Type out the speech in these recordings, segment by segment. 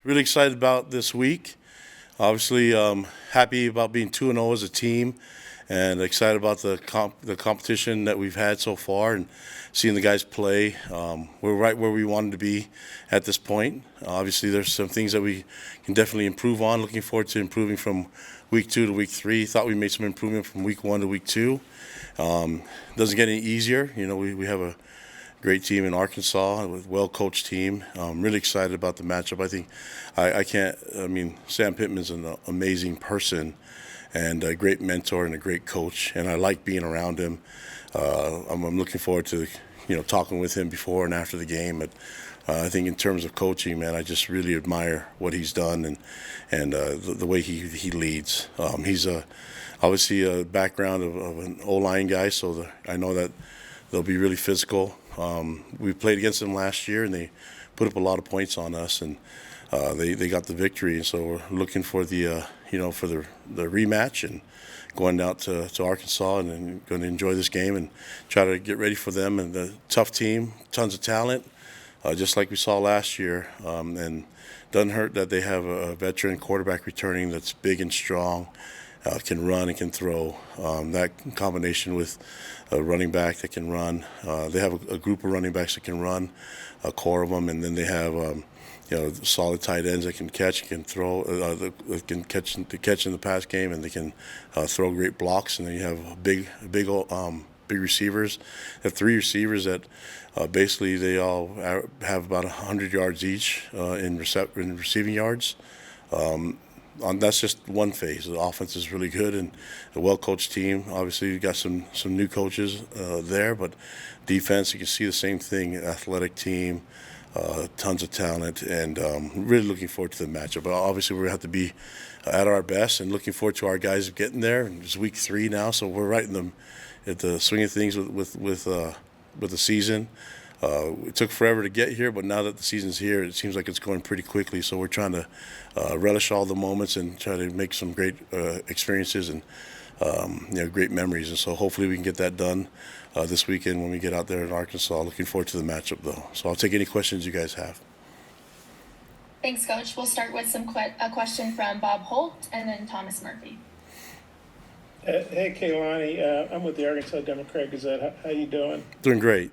really excited about this week. Obviously, happy about being 2-0 as a team, and excited about the competition that we've had so far and seeing the guys play. We're right where we wanted to be at this point. Obviously, there's some things that we can definitely improve on. Looking forward to improving from week 2 to week 3. Thought we made some improvement from week 1 to week 2. Doesn't get any easier. You know, we have a great team in Arkansas, with a well-coached team. I'm really excited about the matchup. I mean, Sam Pittman's an amazing person and a great mentor and a great coach, and I like being around him. I'm looking forward to, talking with him before and after the game. But I think in terms of coaching, man, I just really admire what he's done and the way he leads. He's obviously a background of an O-line guy, so I know that they'll be really physical. We played against them last year, and they put up a lot of points on us, and they got the victory. And so we're looking for the rematch and going out to Arkansas and going to enjoy this game and try to get ready for them. And the tough team, tons of talent, just like we saw last year. And doesn't hurt that they have a veteran quarterback returning that's big and strong. Can run and can throw. That combination with a running back that can run. They have a group of running backs that can run, a core of them, and then they have solid tight ends that can catch, can throw, that can catch in the pass game, and they can throw great blocks. And then you have big receivers. They have 3 receivers that basically they all have about 100 yards each in receiving yards. That's just one phase. The offense is really good and a well-coached team. Obviously, you got some new coaches there, but defense, you can see the same thing. Athletic team, tons of talent, and really looking forward to the matchup. But obviously, we're going to have to be at our best, and looking forward to our guys getting there. And it's week 3 now, so we're right at the swing of things with the season. It took forever to get here, but now that the season's here, it seems like it's going pretty quickly. So we're trying to relish all the moments and try to make some great experiences and great memories. And so hopefully we can get that done this weekend when we get out there in Arkansas. Looking forward to the matchup, though. So I'll take any questions you guys have. Thanks, Coach. We'll start with a question from Bob Holt and then Thomas Murphy. Hey, Kalani. I'm with the Arkansas Democrat Gazette. How you doing? Doing great.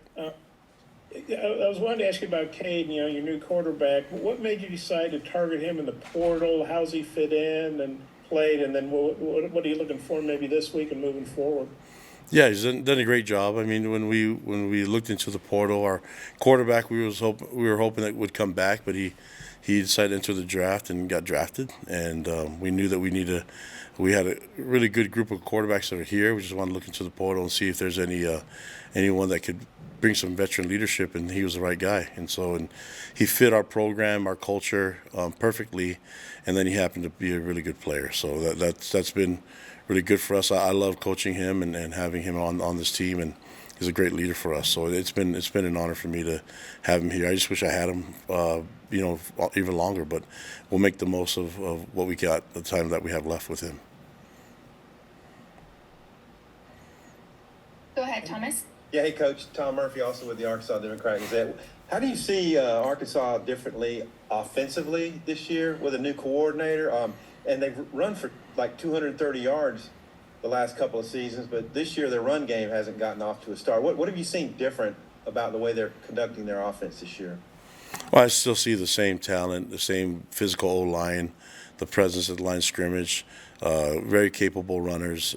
I was wanting to ask you about Cade, your new quarterback. What made you decide to target him in the portal? How's he fit in and played? And then what are you looking for maybe this week and moving forward? Yeah, he's done a great job. I mean, when we looked into the portal, our quarterback we were hoping that would come back, but he decided to enter the draft and got drafted. And we knew that we had a really good group of quarterbacks that are here. We just wanted to look into the portal and see if there's anyone that could bring some veteran leadership, and he was the right guy. And he fit our program, our culture perfectly, and then he happened to be a really good player. So that's been really good for us. I love coaching him and having him on this team, and he's a great leader for us. So it's been an honor for me to have him here. I just wish I had him, even longer, but we'll make the most of what we got, the time that we have left with him. Go ahead, Thomas. Yeah, hey, Coach. Tom Murphy, also with the Arkansas Democrat Gazette. How do you see Arkansas differently offensively this year with a new coordinator? And they've run for like 230 yards the last couple of seasons, but this year their run game hasn't gotten off to a start. What have you seen different about the way they're conducting their offense this year? Well, I still see the same talent, the same physical O-line, the presence at the line of scrimmage, very capable runners.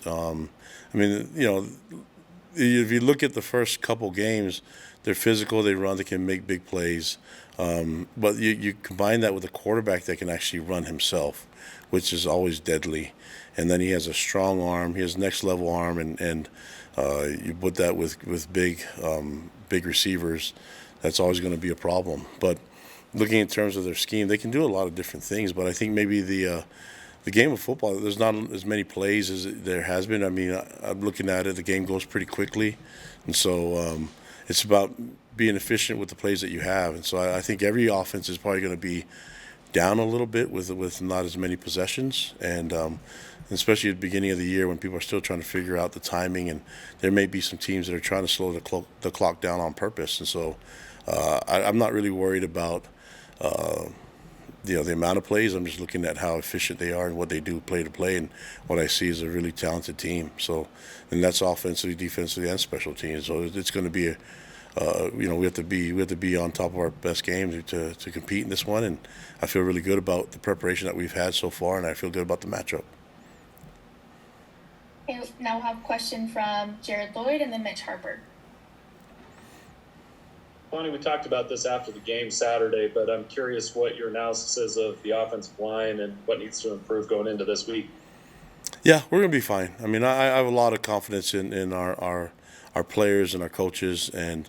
If you look at the first couple games, they're physical, they run, they can make big plays. But you combine that with a quarterback that can actually run himself, which is always deadly. And then he has a strong arm, he has next level arm, and you put that with big receivers, that's always going to be a problem. But looking in terms of their scheme, they can do a lot of different things. But I think maybe the game of football, there's not as many plays as there has been. I mean, I'm looking at it, the game goes pretty quickly. And so it's about being efficient with the plays that you have. And so I think every offense is probably going to be down a little bit with not as many possessions. And especially at the beginning of the year when people are still trying to figure out the timing. And there may be some teams that are trying to slow the clock down on purpose. And so I'm not really worried about the amount of plays. I'm just looking at how efficient they are and what they do play to play, and what I see is a really talented team. So, and that's offensively, defensively, and special teams. So it's going to be we have to be on top of our best game to compete in this one, and I feel really good about the preparation that we've had so far, and I feel good about the matchup. Okay, now we'll have a question from Jared Lloyd and then Mitch Harper. Kalani, we talked about this after the game Saturday, but I'm curious what your analysis is of the offensive line and what needs to improve going into this week. Yeah, we're going to be fine. I mean, I have a lot of confidence in our players and our coaches, and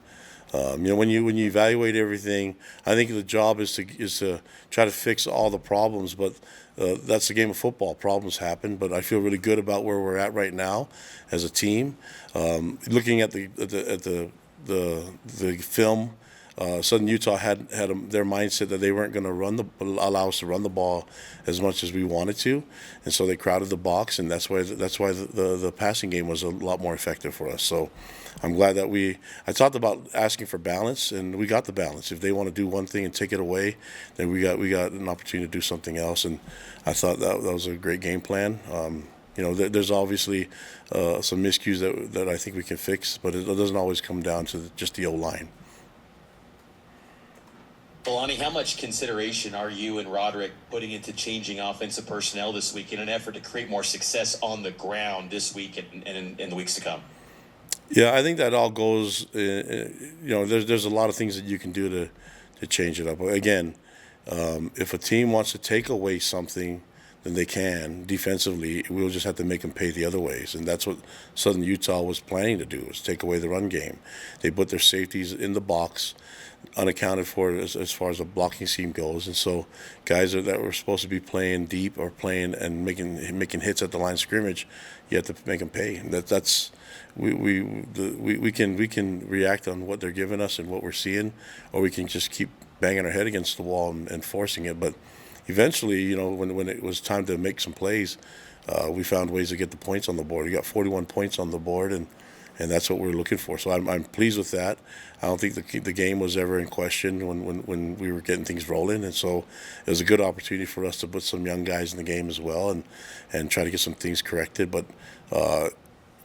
when you evaluate everything, I think the job is to try to fix all the problems. But that's the game of football. Problems happen, but I feel really good about where we're at right now as a team. Looking at the film, Southern Utah had their mindset that they weren't going to allow us to run the ball as much as we wanted to, and so they crowded the box, and that's why the passing game was a lot more effective for us. So I'm glad that I talked about asking for balance, and we got the balance. If they want to do one thing and take it away, then we got an opportunity to do something else, and I thought that was a great game plan. There's obviously some miscues that I think we can fix, but it doesn't always come down to just the O-line. Kalani, how much consideration are you and Roderick putting into changing offensive personnel this week in an effort to create more success on the ground this week and in the weeks to come? Yeah, I think that all goes. There's a lot of things that you can do to change it up. Again, if a team wants to take away something, then they can defensively. We'll just have to make them pay the other ways, and that's what Southern Utah was planning to do: is take away the run game. They put their safeties in the box, unaccounted for as far as the blocking scheme goes, and so guys that were supposed to be playing deep or playing and making hits at the line of scrimmage, you have to make them pay. And we can react on what they're giving us and what we're seeing, or we can just keep banging our head against the wall and forcing it. But eventually, when it was time to make some plays, we found ways to get the points on the board. We got 41 points on the board, and that's what we're looking for. So I'm pleased with that. I don't think the game was ever in question when we were getting things rolling, and so it was a good opportunity for us to put some young guys in the game as well and try to get some things corrected. But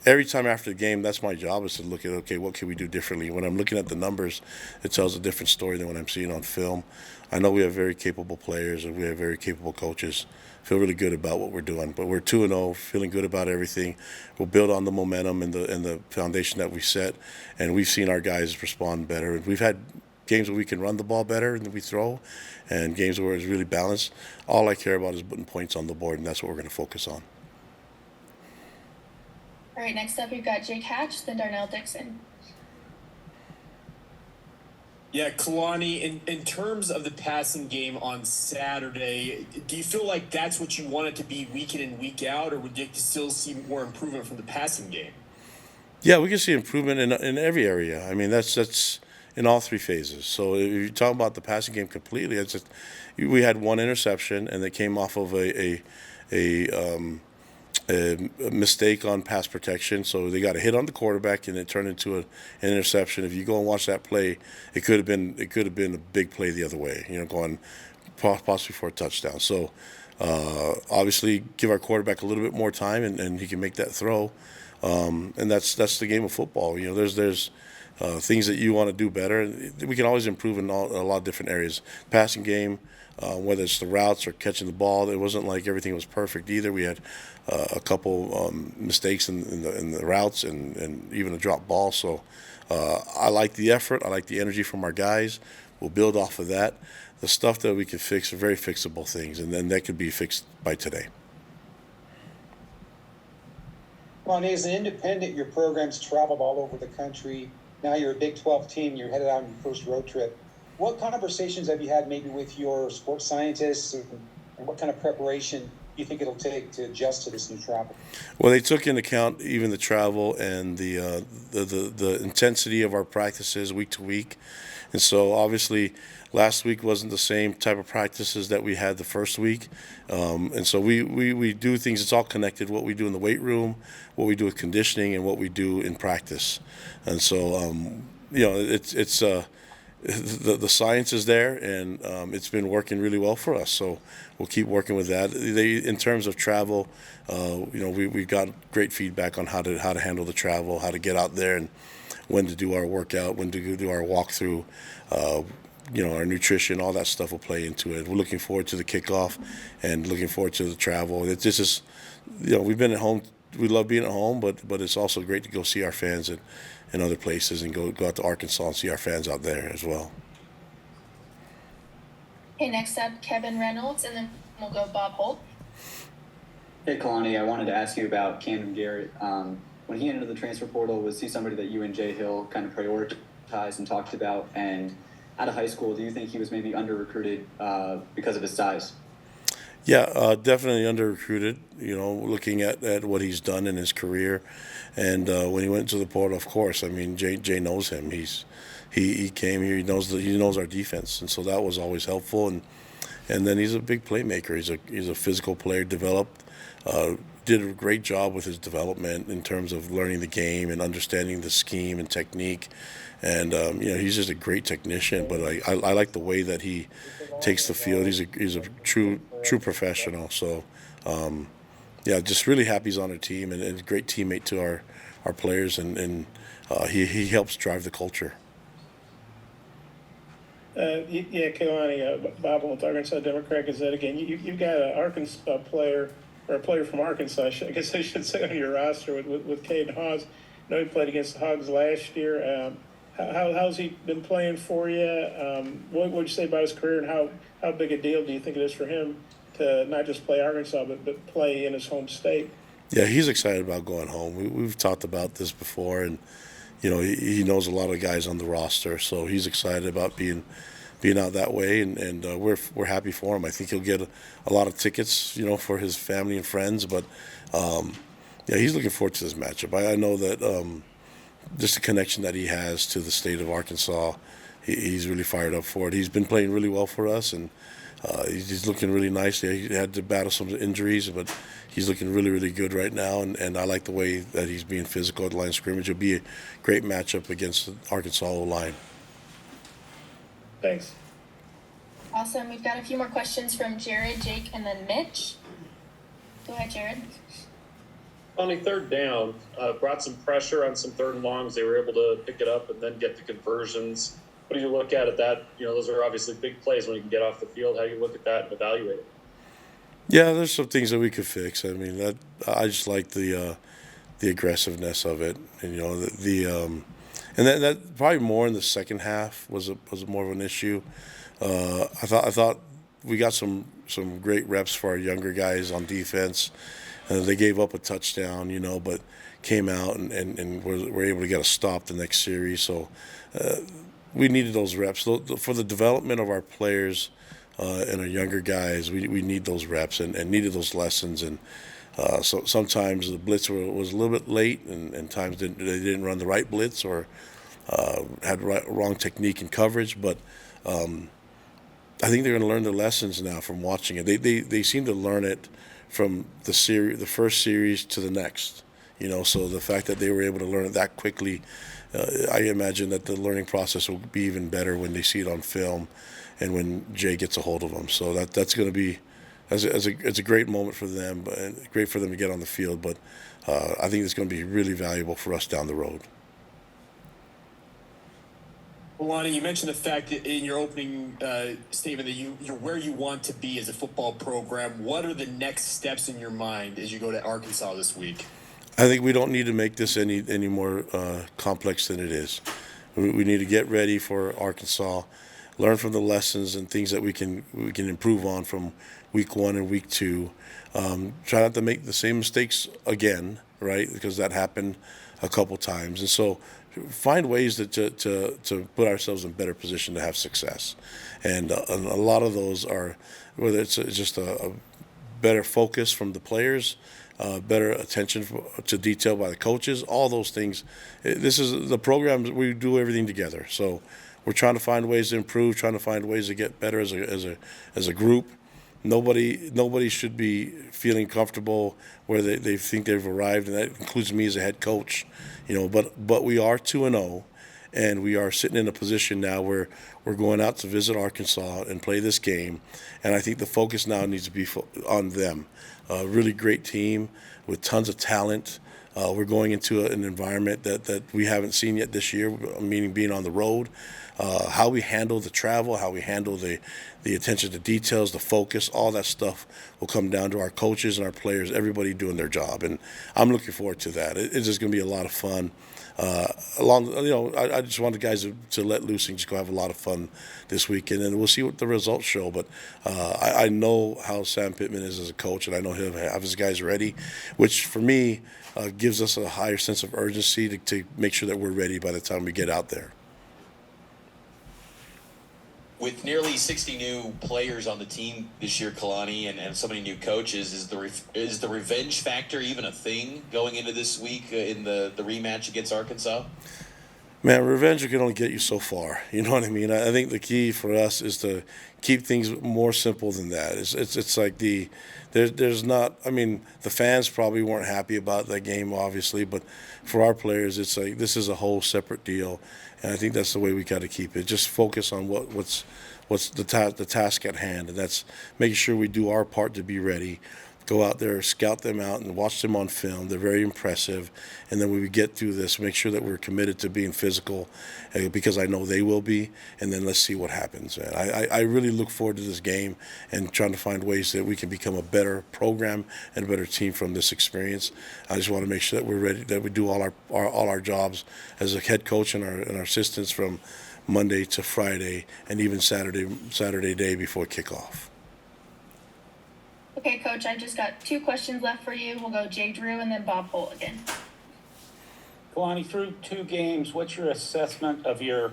every time after the game, that's my job, is to look at, okay, what can we do differently? When I'm looking at the numbers, it tells a different story than what I'm seeing on film. I know we have very capable players and we have very capable coaches. Feel really good about what we're doing, but we're 2-0, feeling good about everything. We'll build on the momentum and the foundation that we set, and we've seen our guys respond better. We've had games where we can run the ball better than we throw, and games where it's really balanced. All I care about is putting points on the board, and that's what we're going to focus on. All right, next up we've got Jake Hatch, then Darnell Dixon. Yeah, Kalani, in terms of the passing game on Saturday, do you feel like that's what you want it to be week in and week out, or would you like to still see more improvement from the passing game? Yeah, we can see improvement in every area. I mean, that's in all three phases. So if you talk about the passing game completely, it's just, we had one interception, and it came off of a mistake on pass protection. So they got a hit on the quarterback, and it turned into an interception. If you go and watch that play, it could have been a big play the other way, going possibly for a touchdown. So obviously give our quarterback a little bit more time, and he can make that throw. And that's the game of football. There's things that you want to do better. We can always improve in a lot of different areas. Passing game, whether it's the routes or catching the ball, it wasn't like everything was perfect either. We had a couple mistakes in the routes and even a drop ball. So I like the effort. I like the energy from our guys. We'll build off of that. The stuff that we can fix are very fixable things, and then that could be fixed by today. Kalani, as an independent, your program's traveled all over the country. Now you're a Big 12 team. You're headed out on your first road trip. What conversations have you had maybe with your sports scientists, and what kind of preparation do you think it'll take to adjust to this new travel? Well, they took into account even the travel and the intensity of our practices week to week. And so obviously last week wasn't the same type of practices that we had the first week. And so we do things, it's all connected, what we do in the weight room, what we do with conditioning, and what we do in practice. And so, the science is there, and it's been working really well for us. So we'll keep working with that. In terms of travel, we got great feedback on how to handle the travel, how to get out there, and when to do our workout, when to do our walkthrough. Our nutrition, all that stuff will play into it. We're looking forward to the kickoff, and looking forward to the travel. It's just, we've been at home. We love being at home, but it's also great to go see our fans in other places, and go out to Arkansas and see our fans out there as well. Okay, next up, Kevin Reynolds, and then we'll go Bob Holt. Hey, Kalani, I wanted to ask you about Camden Garrett. When he entered the transfer portal, was he somebody that you and Jay Hill kind of prioritized and talked about? And out of high school, do you think he was maybe under-recruited because of his size? Yeah, definitely under-recruited, looking at what he's done in his career. And when he went to the portal, of course, I mean, Jay knows him. He came here, he knows our defense, and so that was always helpful. And then he's a big playmaker. He's a physical player, developed, did a great job with his development in terms of learning the game and understanding the scheme and technique. And he's just a great technician. But I like the way that he takes the field. He's a true professional. So just really happy he's on our team, and a great teammate to our players, and he helps drive the culture. Kalani, Bob Holt, Arkansas Democrat Gazette again. You've got an Arkansas player, or a player from Arkansas, I guess I should say, on your roster with Cade Haas. I know he played against the Hogs last year. How's he been playing for you? What would you say about his career, and how big a deal do you think it is for him to not just play Arkansas, but play in his home state? Yeah, he's excited about going home. We've talked about this before, and he knows a lot of guys on the roster, so he's excited about being out that way, and we're happy for him. I think he'll get a lot of tickets, for his family and friends, but he's looking forward to this matchup. I know that just the connection that he has to the state of Arkansas, he's really fired up for it. He's been playing really well for us, and he's looking really nice. He had to battle some injuries, but he's looking really, really good right now, and I like the way that he's being physical at the line of scrimmage. It'll be a great matchup against the Arkansas O-line. Thanks. Awesome. We've got a few more questions from Jared, Jake, and then Mitch. Go ahead, Jared. On a third down, brought some pressure on some third and longs. They were able to pick it up and then get the conversions. What do you look at that? Those are obviously big plays when you can get off the field. How do you look at that and evaluate it? Yeah, there's some things that we could fix. I mean, I just like the aggressiveness of it, and and that probably more in the second half was more of an issue. I thought we got some great reps for our younger guys on defense. They gave up a touchdown, but came out and were able to get a stop the next series. So we needed those reps for the development of our players and our younger guys. We need those reps and needed those lessons. And so sometimes the blitz was a little bit late, and times they didn't run the right blitz or had wrong technique and coverage. But I think they're going to learn their lessons now from watching it. They seem to learn it from the first series to the next. So the fact that they were able to learn it that quickly, I imagine that the learning process will be even better when they see it on film and when Jay gets a hold of them. So that's going to be it's a great moment for them, but great for them to get on the field. But I think it's going to be really valuable for us down the road. Kalani, you mentioned the fact that in your opening statement that you're where you want to be as a football program. What are the next steps in your mind as you go to Arkansas this week? I think we don't need to make this any more complex than it is. We need to get ready for Arkansas, learn from the lessons and things that we can improve on from week 1 and week 2. Try not to make the same mistakes again, right? Because that happened a couple times, and so find ways to put ourselves in better position to have success. And a lot of those are whether it's just a better focus from the players, better attention to detail by the coaches, all those things. This is the program. We do everything together. So we're trying to find ways to improve, trying to find ways to get better as a group. Nobody should be feeling comfortable where they think they've arrived, and that includes me as a head coach. But we are 2-0, and we are sitting in a position now where we're going out to visit Arkansas and play this game, and I think the focus now needs to be on them. A really great team with tons of talent. We're going into an environment that we haven't seen yet this year, meaning being on the road. How we handle the travel, how we handle the attention to details, the focus, all that stuff will come down to our coaches and our players, everybody doing their job. And I'm looking forward to that. It's just going to be a lot of fun. I just want the guys to let loose and just go have a lot of fun this weekend, and we'll see what the results show. But I know how Sam Pittman is as a coach, and I know he'll have his guys ready, which for me gives us a higher sense of urgency to make sure that we're ready by the time we get out there. With nearly 60 new players on the team this year, Kalani, and so many new coaches, is the revenge factor even a thing going into this week in the rematch against Arkansas? Man, revenge can only get you so far. You know what I mean? I think the key for us is to keep things more simple than that. It's like there's not. I mean, the fans probably weren't happy about that game, obviously, but for our players, it's like this is a whole separate deal, and I think that's the way we got to keep it. Just focus on what's the task at hand, and that's making sure we do our part to be ready. Go out there, scout them out, and watch them on film. They're very impressive. And then when we get through this, make sure that we're committed to being physical, because I know they will be. And then let's see what happens. Man, I really look forward to this game and trying to find ways that we can become a better program and a better team from this experience. I just want to make sure that we're ready, that we do all our jobs as a head coach and our assistants from Monday to Friday and even Saturday day before kickoff. Okay, Coach, I just got 2 questions left for you. We'll go Jay Drew and then Bob Holt again. Kalani, through 2 games, what's your assessment of your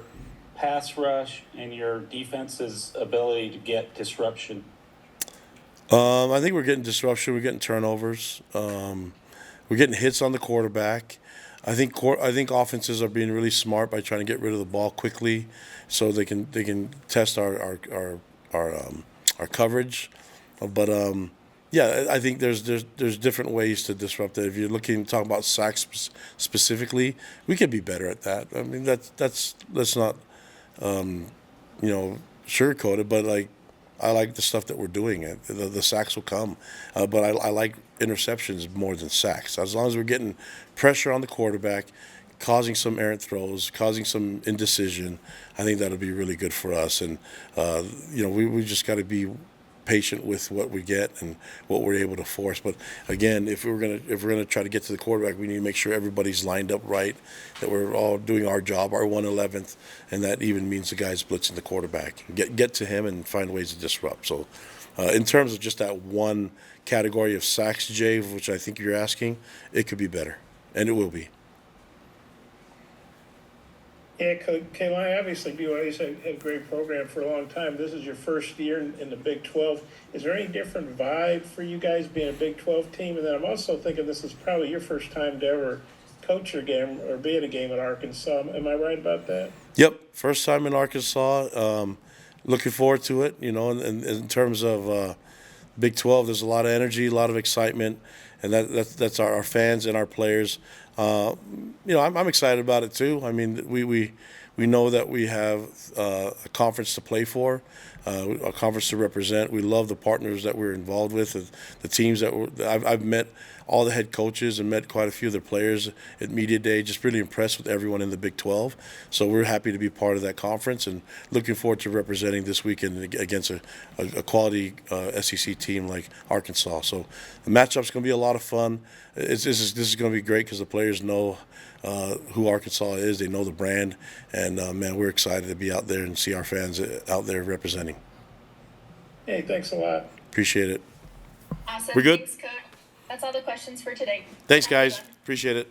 pass rush and your defense's ability to get disruption? I think we're getting disruption. We're getting turnovers. We're getting hits on the quarterback. I think offenses are being really smart by trying to get rid of the ball quickly, so they can test our coverage. But yeah, I think there's different ways to disrupt it. If you're talking about sacks specifically, we could be better at that. I mean, let's not sugarcoat it. But I like the stuff that we're doing. The sacks will come, but I like interceptions more than sacks. As long as we're getting pressure on the quarterback, causing some errant throws, causing some indecision, I think that'll be really good for us. And we just got to be patient with what we get and what we're able to force. But again, if we're gonna try to get to the quarterback, we need to make sure everybody's lined up right, that we're all doing our job, our 111th, and that even means the guys blitzing the quarterback. Get to him and find ways to disrupt. So in terms of just that one category of sacks, Jay, which I think you're asking, it could be better, and it will be. Yeah, Kalani, obviously BYU's had a great program for a long time. This is your first year in the Big 12. Is there any different vibe for you guys being a Big 12 team? And then I'm also thinking this is probably your first time to ever coach a game or be at a game at Arkansas. Am I right about that? Yep, first time in Arkansas. Looking forward to it. In terms of Big 12, there's a lot of energy, a lot of excitement, and that's our fans and our players. I'm excited about it too. I mean, we know that we have a conference to play for, a conference to represent. We love the partners that we're involved with, the teams that I've met all the head coaches and met quite a few of their players at Media Day. Just really impressed with everyone in the Big 12. So we're happy to be part of that conference and looking forward to representing this weekend against a quality SEC team like Arkansas. So the matchup's going to be a lot of fun. This is going to be great because the players know who Arkansas is. They know the brand. And, man, we're excited to be out there and see our fans out there representing. Hey, thanks a lot. Appreciate it. Awesome. We're good? Thanks, Coach. That's all the questions for today. Thanks, guys. Appreciate it.